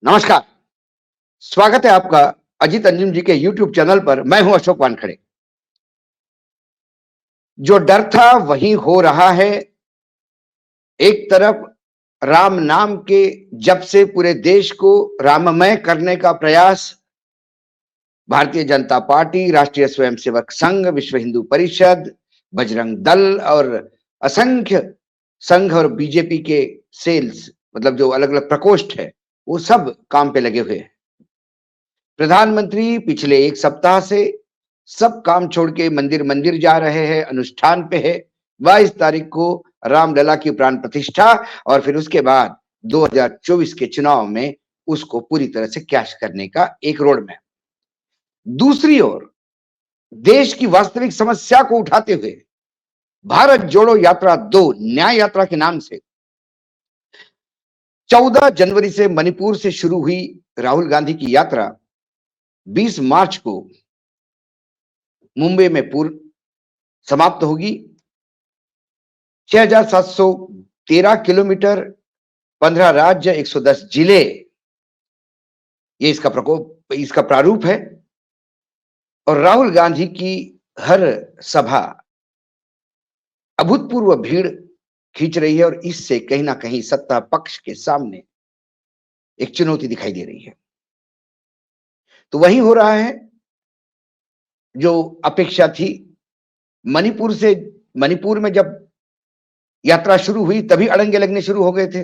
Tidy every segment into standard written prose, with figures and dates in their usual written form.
नमस्कार, स्वागत है आपका अजीत अंजुम जी के यूट्यूब चैनल पर। मैं हूं अशोक वानखड़े। जो डर था वही हो रहा है। एक तरफ राम नाम के जप से पूरे देश को राममय करने का प्रयास भारतीय जनता पार्टी, राष्ट्रीय स्वयंसेवक संघ, विश्व हिंदू परिषद, बजरंग दल और असंख्य संघ और बीजेपी के सेल्स, मतलब जो अलग-अलग प्रकोष्ठ है, वो सब काम पे लगे हुए हैं। प्रधानमंत्री पिछले 1 सप्ताह से सब काम छोड़ के मंदिर-मंदिर जा रहे हैं, अनुष्ठान पे है। 22 तारीख को रामलला की प्राण प्रतिष्ठा और फिर उसके बाद 2024 के चुनाव में उसको पूरी तरह से कैश करने का एक रोड मैप। दूसरी ओर देश की वास्तविक समस्या को उठाते हुए भारत जोड़ो यात्रा 2 न्याय यात्रा के नाम से 14 जनवरी से मणिपुर से शुरू हुई राहुल गांधी की यात्रा 20 मार्च को मुंबई में पूर्ण समाप्त होगी। 6,713 किलोमीटर, 15 राज्य, 110 जिले, ये इसका प्रारूप है। और राहुल गांधी की हर सभा अभूतपूर्व भीड़ खींच रही है और इससे कहीं ना कहीं सत्ता पक्ष के सामने एक चुनौती दिखाई दे रही है। तो वही हो रहा है जो अपेक्षा थी। मणिपुर से मणिपुर में जब यात्रा शुरू हुई तभी अड़ंगे लगने शुरू हो गए थे।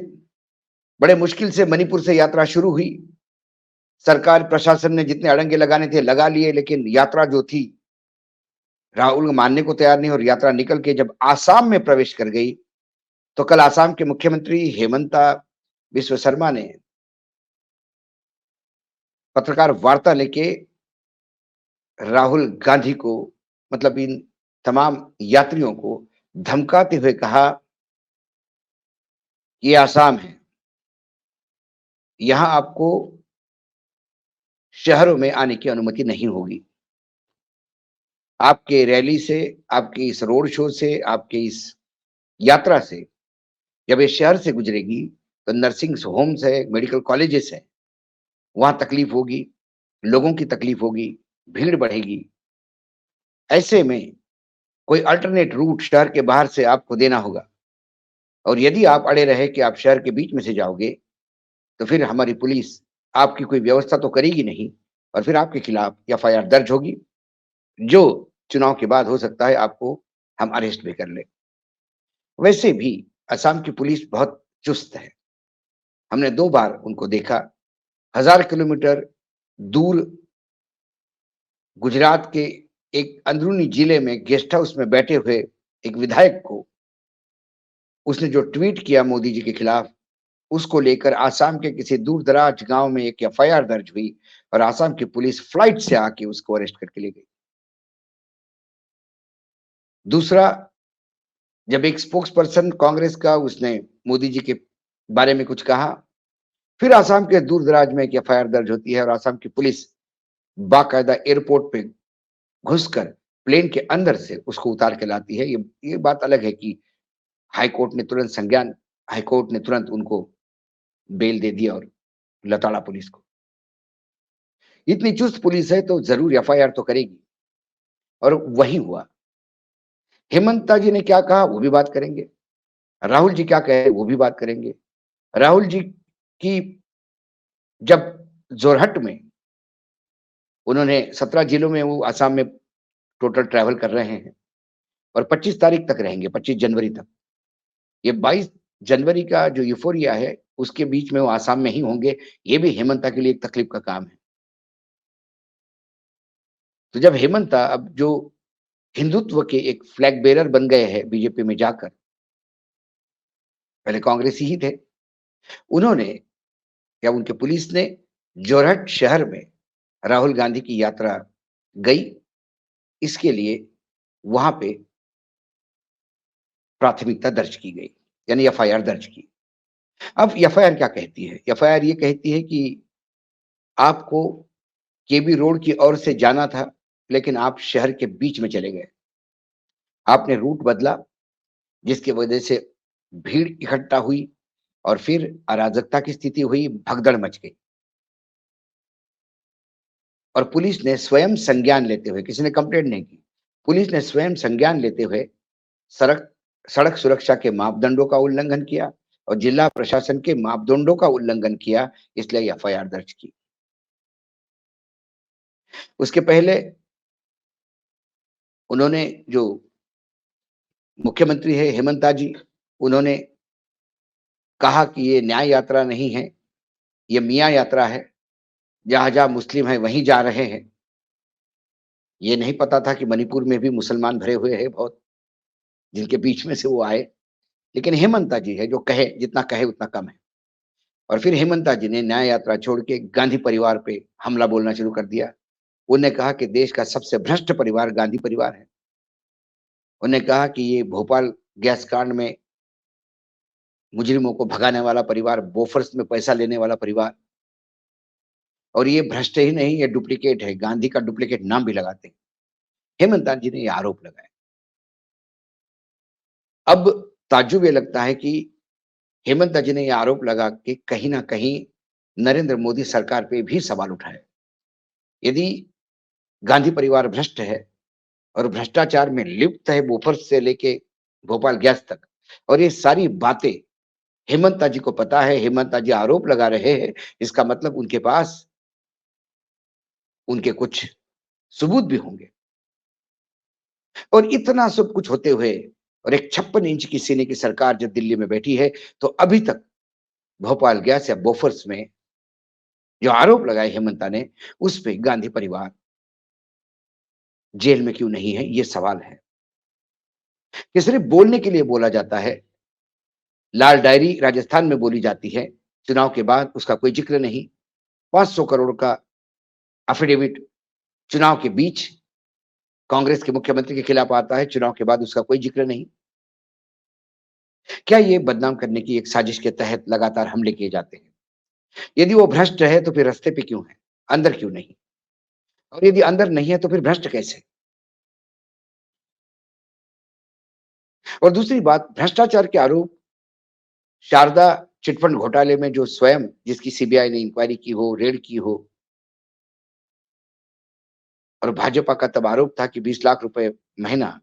बड़े मुश्किल से मणिपुर से यात्रा शुरू हुई। सरकार प्रशासन ने जितने अड़ंगे लगाने थे लगा लिए, लेकिन यात्रा जो थी राहुल मानने को तैयार नहीं। और यात्रा निकल के जब आसाम में प्रवेश कर गई तो कल आसाम के मुख्यमंत्री हेमंता बिस्व शर्मा ने पत्रकार वार्ता लेके राहुल गांधी को, मतलब इन तमाम यात्रियों को धमकाते हुए कहा कि ये आसाम है, यहां आपको शहरों में आने की अनुमति नहीं होगी। आपके रैली से, आपके इस रोड शो से, आपके इस यात्रा से जब ये शहर से गुजरेगी तो नर्सिंग होम्स है, मेडिकल कॉलेजेस है, वहां तकलीफ होगी, लोगों की तकलीफ होगी, भीड़ बढ़ेगी। ऐसे में कोई अल्टरनेट रूट शहर के बाहर से आपको देना होगा। और यदि आप अड़े रहे कि आप शहर के बीच में से जाओगे तो फिर हमारी पुलिस आपकी कोई व्यवस्था तो करेगी नहीं और फिर आपके खिलाफ एफआईआर दर्ज होगी, जो चुनाव के बाद हो सकता है आपको हम अरेस्ट भी कर ले। वैसे भी असम की पुलिस बहुत चुस्त है। हमने 2 बार उनको देखा। 1000 किलोमीटर दूर गुजरात के एक अंदरूनी जिले में गेस्ट हाउस में बैठे हुए एक विधायक को उसने जो ट्वीट किया मोदी जी के खिलाफ, उसको लेकर आसाम के किसी दूर-दराज गाँव में एक एफआईआर दर्ज हुई और आसाम की पुलिस फ्लाइट से आके उसको अरेस्ट करके ले गई। दूसरा, जब एक स्पोक्स पर्सन कांग्रेस का उसने मोदी जी के बारे में कुछ कहा, फिर आसाम के दूर-दराज में एक एफआईआर दर्ज होती है और आसाम की पुलिस बाकायदा एयरपोर्ट पे घुसकर प्लेन के अंदर से उसको उतार के लाती है। ये बात अलग है कि हाई कोर्ट ने तुरंत उनको बेल दे दिया और लताड़ा पुलिस को। इतनी चुस्त पुलिस है तो ज़रूर एफआईआर तो करेगी। और वही हुआ। हेमंता जी ने क्या कहा वो भी बात करेंगे। राहुल जी क्या कहे वो भी बात करेंगे। राहुल जी की जब जोरहट में उन्होंने 17 जिलों में वो असम में टोटल ट्रैवल कर रहे हैं और 25 तारीख तक रहेंगे, 25 जनवरी तक। ये 22 जनवरी का जो यूफ़ोरिया है उसके बीच में वो आसाम में ही होंगे। ये भी हेमंता के लिए एक तकलीफ का काम है। तो जब हेमंता अब जो हिंदुत्व के एक फ्लैग बेरर बन गए हैं बीजेपी में जाकर, पहले कांग्रेसी ही थे, उन्होंने या उनके पुलिस ने जोरहट शहर में राहुल गांधी की यात्रा गई, इसके लिए वहां पे प्राथमिकता दर्ज की गई, यानी एफआईआर दर्ज की। अब एफआईआर क्या कहती है? एफआईआर ये कहती है कि आपको केबी रोड की ओर से जाना था, लेकिन आप शहर के बीच में चले गए। आपने रूट बदला, जिसकी वजह से भीड़ इकट्ठा हुई और फिर अराजकता की स्थिति हुई, भगदड़ मच गई। और पुलिस ने स्वयं संज्ञान लेते हुए, किसी ने कंप्लेंट नहीं की, पुलिस ने स्वयं संज्ञान लेते हुए सड़क सड़क सुरक्षा के मापदंडों का उल्लंघन किया और जिला प्रशासन के मापदंडों का उल्लंघन किया, इसलिए एफआईआर दर्ज की। उसके पहले उन्होंने जो मुख्यमंत्री है हेमंता जी, उन्होंने कहा कि ये न्याय यात्रा नहीं है, ये मियाँ यात्रा है, जहाँ-जहाँ मुस्लिम हैं वहीं जा रहे हैं। ये नहीं पता था कि मणिपुर में भी मुसलमान भरे हुए हैं बहुत, जिनके बीच में से वो आए। लेकिन हेमंता जी है जो कहे, जितना कहे उतना कम है। और फिर हेमंता जी ने न्याय यात्रा छोड़ के गांधी परिवार पे हमला बोलना शुरू कर दिया। उन्होंने कहा कि देश का सबसे भ्रष्ट परिवार गांधी परिवार है। उन्होंने कहा कि ये भोपाल गैस कांड में मुजरिमों को भगाने वाला परिवार, बोफर्स में पैसा लेने वाला परिवार, और ये भ्रष्ट ही नहीं, ये डुप्लीकेट है, गांधी का डुप्लीकेट नाम भी लगाते हैं। हेमंत जी ने ये आरोप लगाया। अब ताज्जुब ये लगता है कि हेमंत जी ने ये आरोप लगा के कहीं न कहीं नरेंद्र मोदी सरकार पे भी सवाल उठाए। यदि गांधी परिवार भ्रष्ट है और भ्रष्टाचार में लिप्त है बोफर्स से लेके भोपाल गैस तक, और ये सारी बातें हेमंत जी को पता है, हेमंत जी आरोप लगा रहे हैं, इसका मतलब उनके पास उनके कुछ सबूत भी होंगे। और इतना सब कुछ होते हुए और एक 56 इंच की सीने की सरकार जब दिल्ली में बैठी है, तो अभी तक भोपाल गैस या बोफर्स में जो आरोप लगाए हेमंता ने, उस पे गांधी परिवार जेल में क्यों नहीं है, ये सवाल है। ये सिर्फ बोलने के लिए बोला जाता है। लाल डायरी राजस्थान में बोली जाती है, चुनाव के बाद उसका कोई जिक्र नहीं। 500 करोड़ का एफिडेविट चुनाव के बीच कांग्रेस के मुख्यमंत्री के खिलाफ आता है, चुनाव के बाद उसका कोई जिक्र नहीं। क्या ये बदनाम करने की एक साजिश के तहत लगातार हमले किए जाते हैं? यदि वो भ्रष्ट है तो फिर रास्ते पे क्यों है? अंदर क्यों नहीं? और यदि अंदर नहीं है तो फिर भ्रष्ट कैसे? और दूसरी बात, भ्रष्टाचार के आरोप शारदा चिटफंड घोटाले में जो स्वयं जिसकी सीबीआई ने इंक्वायरी की हो, रेड की हो, और भाजपा का तब आरोप था कि 20 लाख रुपए महीना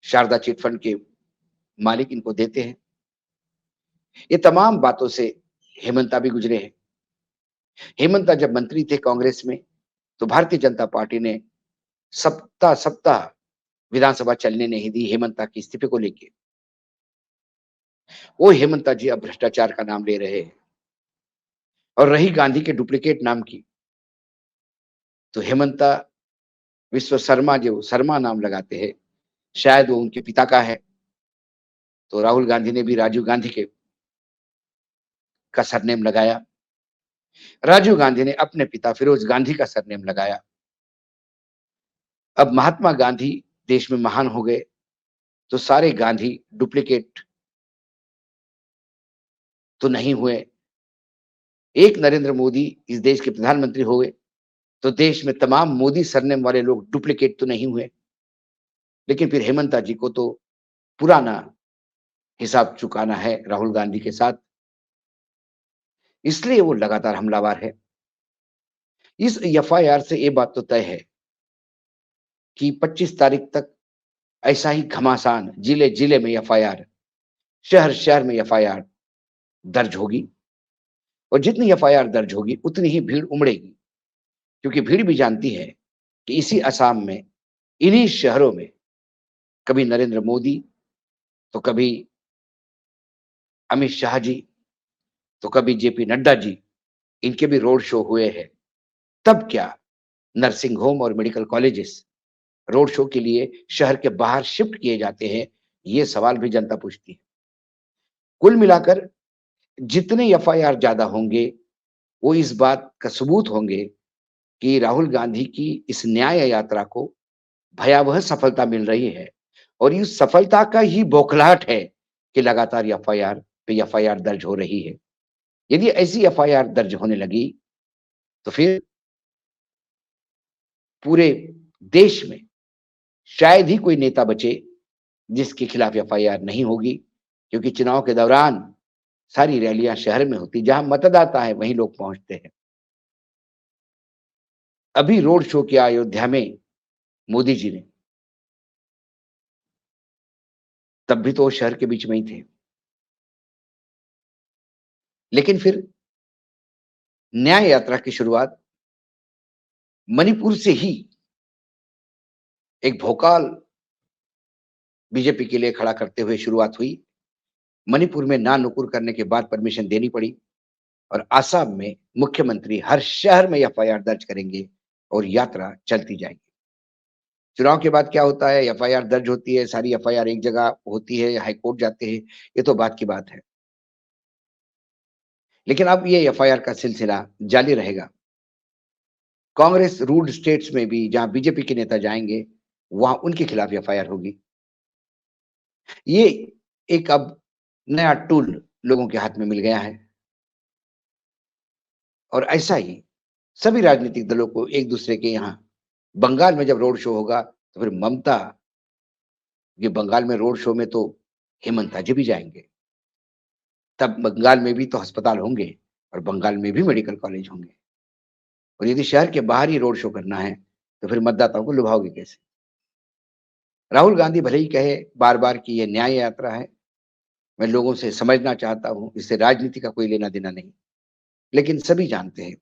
शारदा चिटफंड के मालिक इनको देते हैं। ये तमाम बातों से हेमंता भी गुजरे हैं। हेमंता जब मंत्री थे कांग्रेस में, तो भारतीय जनता पार्टी ने सप्ताह-सप्ताह विधानसभा चलने नहीं दी हेमंता के इस्तीफे को लेके। वो हेमंता जी अब भ्रष्टाचार का नाम ले रहे हैं। और रही गांधी के डुप्लीकेट नाम की, तो हेमंता विश्व शर्मा जो शर्मा नाम लगाते हैं, शायद वो उनके पिता का है। तो राहुल गांधी ने भी राजीव गांधी के का सरनेम लगाया। राजीव गांधी ने अपने पिता फिरोज गांधी का सरनेम लगाया। अब महात्मा गांधी देश में महान हो गए, तो सारे गांधी डुप्लीकेट तो नहीं हुए। एक नरेंद्र मोदी इस देश के प्रधानमंत्री हो गए, तो देश में तमाम मोदी सरनेम वाले लोग डुप्लीकेट तो नहीं हुए। लेकिन फिर हेमंता जी को तो पुराना हिसाब चुकाना है राहुल गांधी के साथ, इसलिए वो लगातार हमलावर है। इस एफआईआर से ये बात तो तय है कि 25 तारीख तक ऐसा ही घमासान जिले-जिले में एफआईआर, शहर-शहर में एफआईआर दर्ज होगी। और जितनी एफआईआर दर्ज होगी, उतनी ही भीड़ उमड़ेगी, क्योंकि भीड़ भी जानती है कि इसी असम में, इन्हीं शहरों में कभी नरेंद्र मोदी, तो कभी अमित शाह जी, तो कभी जेपी नड्डा जी, इनके भी रोड शो हुए हैं। तब क्या नर्सिंग होम और मेडिकल कॉलेजेस रोड शो के लिए शहर के बाहर शिफ्ट किए जाते हैं, ये सवाल भी जनता पूछती है। कुल मिलाकर जितने एफआईआर ज्यादा होंगे, वो इस बात का सबूत होंगे कि राहुल गांधी की इस न्याय यात्रा को भयावह सफलता मिल रही है। और इस सफलता का ही बौखलाहट है कि लगातार एफआईआर पे एफआईआर दर्ज हो रही है। यदि ऐसी एफआईआर दर्ज होने लगी, तो फिर पूरे देश में शायद ही कोई नेता बचे जिसके खिलाफ एफआईआर नहीं होगी, क्योंकि चुनाव के दौरान सारी रैलियां शहर में होती, जहां मतदाता है वहीं लोग पहुंचते हैं। अभी रोड शो किया अयोध्या में मोदी जी ने, तब भी तो वो शहर के बीच में ही थे। लेकिन फिर न्याय यात्रा की शुरुआत मणिपुर से ही एक भोकाल बीजेपी के लिए खड़ा करते हुए शुरुआत हुई। मणिपुर में ना नुकुर करने के बाद परमिशन देनी पड़ी और आसाम में मुख्यमंत्री हर शहर में एफआईआर दर्ज करेंगे और यात्रा चलती जाएगी। चुनाव के बाद क्या होता है, एफआईआर दर्ज होती है, सारी एफआईआर एक जगह होती है, हाईकोर्ट जाते हैं, ये तो बात की बात है। लेकिन अब ये एफआईआर का सिलसिला जारी रहेगा। कांग्रेस रूल्ड स्टेट्स में भी जहां बीजेपी के नेता जाएंगे, वहां उनके खिलाफ एफआईआर होगी। ये एक अब नया टूल लोगों के हाथ में मिल गया है और ऐसा ही सभी राजनीतिक दलों को एक दूसरे के यहाँ बंगाल में जब रोड शो होगा तो फिर ममता, ये बंगाल में रोड शो में तो हेमंता जी भी जाएंगे, तब बंगाल में भी तो अस्पताल होंगे और बंगाल में भी मेडिकल कॉलेज होंगे। और यदि शहर के बाहर ही रोड शो करना है तो फिर मतदाताओं को लुभाओगे कैसे? राहुल गांधी भले ही कहे बार बार कि ये न्याय यात्रा है, मैं लोगों से समझना चाहता हूँ, इससे राजनीति का कोई लेना देना नहीं, लेकिन सभी जानते हैं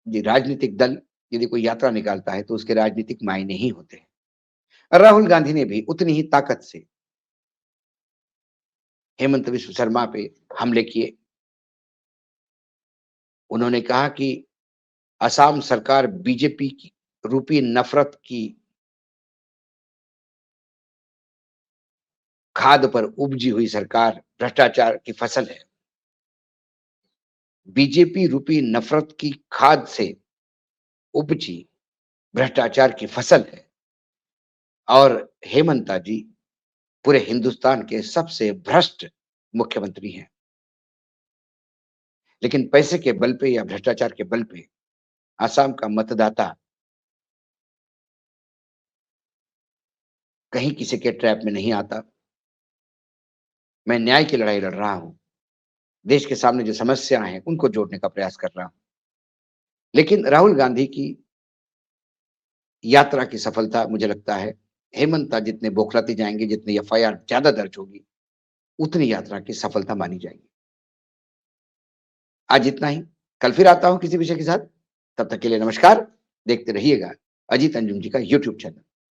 ये राजनीतिक दल यदि कोई यात्रा निकालता है तो उसके राजनीतिक मायने ही होते हैं। और राहुल गांधी ने भी उतनी ही ताकत से हेमंत विश्व शर्मा पे हमले किए। उन्होंने कहा कि असम सरकार बीजेपी की रूपी नफरत की खाद पर उपजी हुई सरकार भ्रष्टाचार की फसल है। बीजेपी रूपी नफरत की खाद से उपजी भ्रष्टाचार की फसल है और हेमंता जी पूरे हिंदुस्तान के सबसे भ्रष्ट मुख्यमंत्री हैं। लेकिन पैसे के बल पे या भ्रष्टाचार के बल पे असम का मतदाता कहीं किसी के ट्रैप में नहीं आता। मैं न्याय की लड़ाई लड़ रहा हूं, देश के सामने जो समस्याएं हैं उनको जोड़ने का प्रयास कर रहा हूं। लेकिन राहुल गांधी की यात्रा की सफलता मुझे लगता है हेमंता जितने बौखलाते जाएंगे, जितनी एफआईआर ज्यादा दर्ज होगी, उतनी यात्रा की सफलता मानी जाएगी। आज इतना ही, कल फिर आता हूं किसी विषय के साथ। तब तक के लिए नमस्कार। देखते रहिएगा अजीत अंजुम जी का यूट्यूब चैनल।